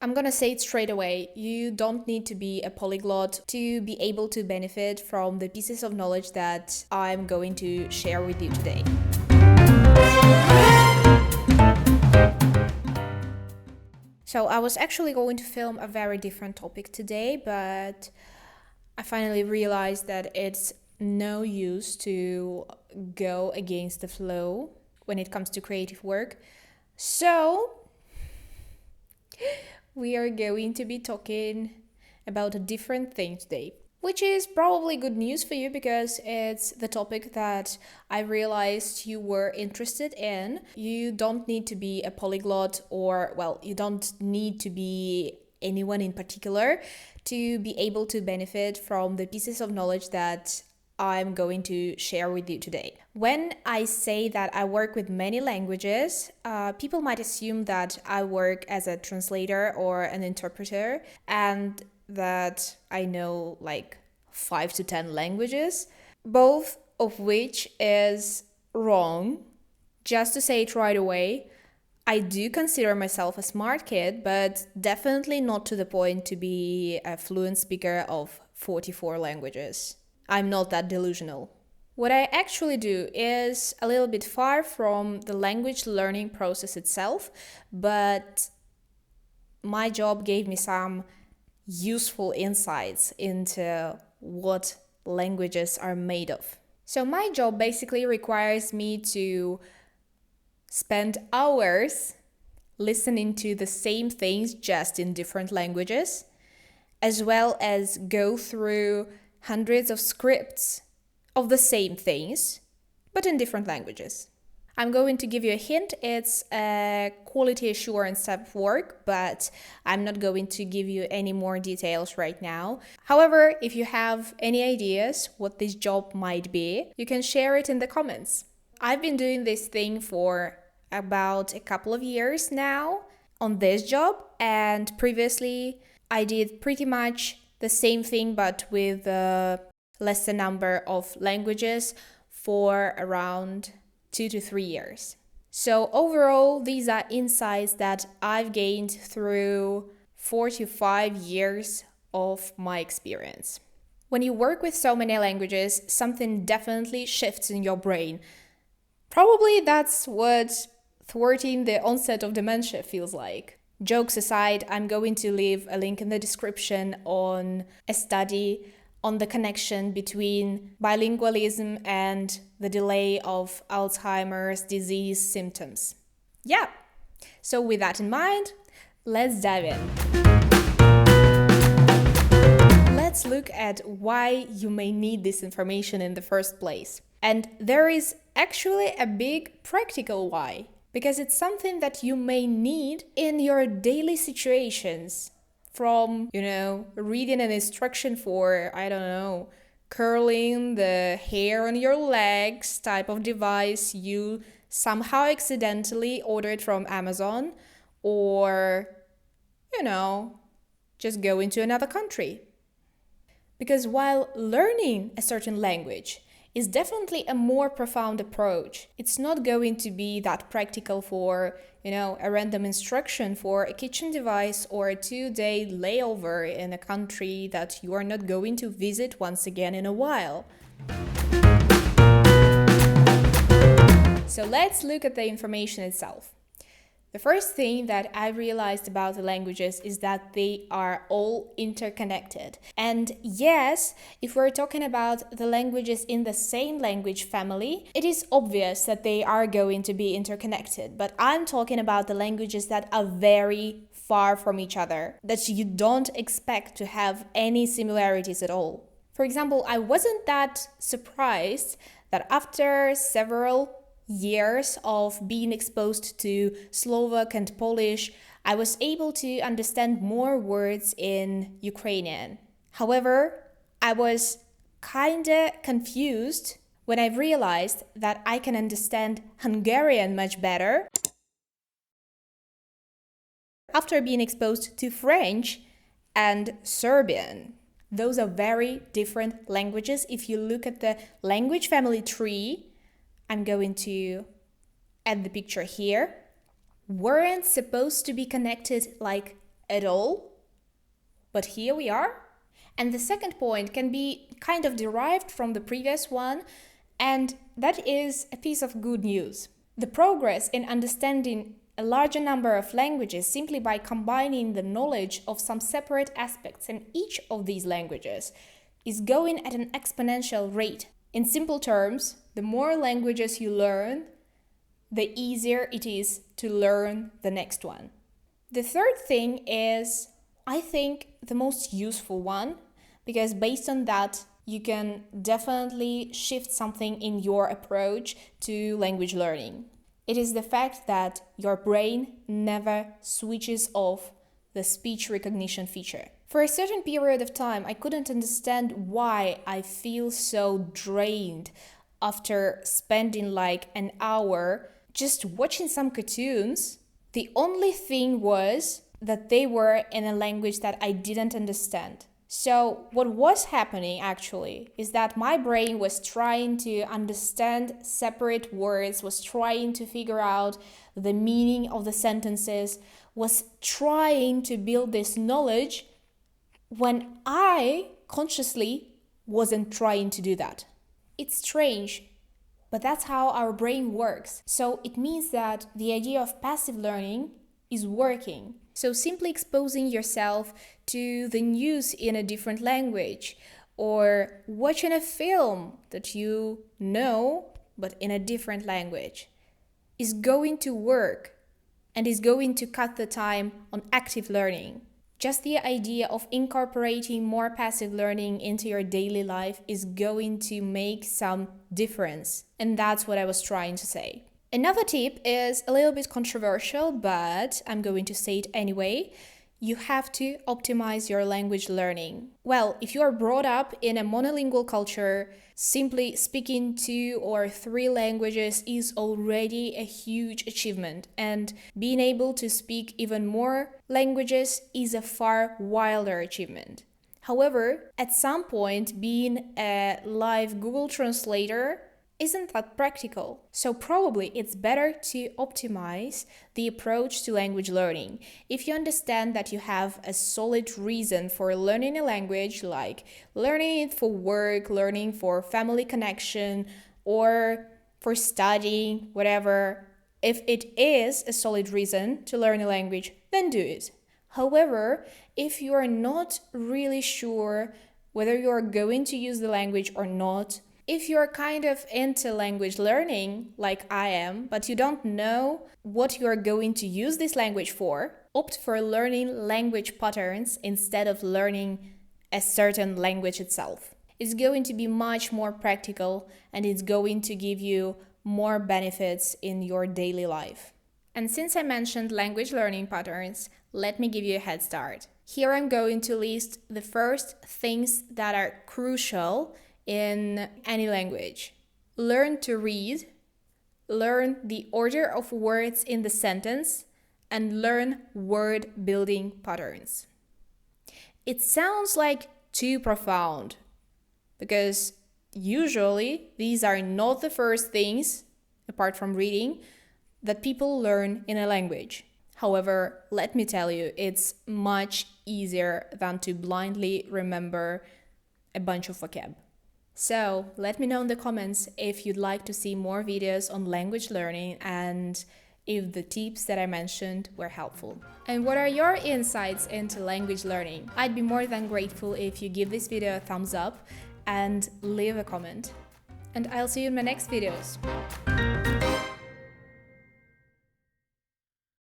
I'm gonna say it straight away. You don't need to be a polyglot to be able to benefit from the pieces of knowledge that I'm going to share with you today. So I was actually going to film a very different topic today, but I finally realized that it's no use to go against the flow when it comes to creative work. So we are going to be talking about a different thing today, which is probably good news for you because it's the topic that I realized you were interested in. You don't need to be a polyglot you don't need to be anyone in particular to be able to benefit from the pieces of knowledge that I'm going to share with you today. When I say that I work with many languages, people might assume that I work as a translator or an interpreter and that I know like 5 to 10 languages, both of which is wrong. Just to say it right away, I do consider myself a smart kid, but definitely not to the point to be a fluent speaker of 44 languages. I'm not that delusional. What I actually do is a little bit far from the language learning process itself, but my job gave me some useful insights into what languages are made of. So my job basically requires me to spend hours listening to the same things just in different languages, as well as go through hundreds of scripts of the same things, but in different languages. I'm going to give you a hint. It's a quality assurance type of work, but I'm not going to give you any more details right now. However, if you have any ideas what this job might be, you can share it in the comments. I've been doing this thing for about a couple of years now on this job, and previously I did pretty much the same thing but with a lesser number of languages for around 2 to 3 years. So overall, these are insights that I've gained through 4 to 5 years of my experience. When you work with so many languages, something definitely shifts in your brain. Probably that's what thwarting the onset of dementia feels like. Jokes aside, I'm going to leave a link in the description on a study on the connection between bilingualism and the delay of Alzheimer's disease symptoms. Yeah, so with that in mind, let's dive in. Let's look at why you may need this information in the first place. And there is actually a big practical why. Because it's something that you may need in your daily situations, from, reading an instruction for, curling the hair on your legs type of device you somehow accidentally ordered from Amazon, or, just go into another country. Because while learning a certain language is definitely a more profound approach, it's not going to be that practical for, a random instruction for a kitchen device or a 2-day layover in a country that you are not going to visit once again in a while. So let's look at the information itself. The first thing that I realized about the languages is that they are all interconnected. And yes, if we're talking about the languages in the same language family, it is obvious that they are going to be interconnected. But I'm talking about the languages that are very far from each other, that you don't expect to have any similarities at all. For example, I wasn't that surprised that after several years of being exposed to Slovak and Polish, I was able to understand more words in Ukrainian. However, I was kinda confused when I realized that I can understand Hungarian much better after being exposed to French and Serbian. Those are very different languages. If you look at the language family tree, I'm going to add the picture here, weren't supposed to be connected like at all, but here we are. And the second point can be kind of derived from the previous one, and that is a piece of good news. The progress in understanding a larger number of languages simply by combining the knowledge of some separate aspects in each of these languages is going at an exponential rate. In simple terms, the more languages you learn, the easier it is to learn the next one. The third thing is, I think, the most useful one, because based on that, you can definitely shift something in your approach to language learning. It is the fact that your brain never switches off the speech recognition feature. For a certain period of time, I couldn't understand why I feel so drained after spending like an hour just watching some cartoons. The only thing was that they were in a language that I didn't understand. So what was happening actually is that my brain was trying to understand separate words, was trying to figure out the meaning of the sentences, was trying to build this knowledge when I consciously wasn't trying to do that. It's strange, but that's how our brain works. So it means that the idea of passive learning is working. So simply exposing yourself to the news in a different language, or watching a film that you know but in a different language, is going to work and is going to cut the time on active learning. Just the idea of incorporating more passive learning into your daily life is going to make some difference. And that's what I was trying to say. Another tip is a little bit controversial, but I'm going to say it anyway. You have to optimize your language learning. Well, if you are brought up in a monolingual culture, simply speaking 2 or 3 languages is already a huge achievement, and being able to speak even more languages is a far wilder achievement. However, at some point, being a live Google translator isn't that practical. So probably it's better to optimize the approach to language learning. If you understand that you have a solid reason for learning a language, like learning it for work, learning for family connection, or for studying, whatever, if it is a solid reason to learn a language, then do it. However, if you are not really sure whether you are going to use the language or not, if you're kind of into language learning, like I am, but you don't know what you're going to use this language for, opt for learning language patterns instead of learning a certain language itself. It's going to be much more practical, and it's going to give you more benefits in your daily life. And since I mentioned language learning patterns, let me give you a head start. Here I'm going to list the first things that are crucial in any language. Learn to read, learn the order of words in the sentence, and learn word building patterns. It sounds like too profound, because usually these are not the first things, apart from reading, that people learn in a language. However, let me tell you, it's much easier than to blindly remember a bunch of vocab. So let me know in the comments if you'd like to see more videos on language learning and if the tips that I mentioned were helpful. And what are your insights into language learning? I'd be more than grateful if you give this video a thumbs up and leave a comment. And I'll see you in my next videos.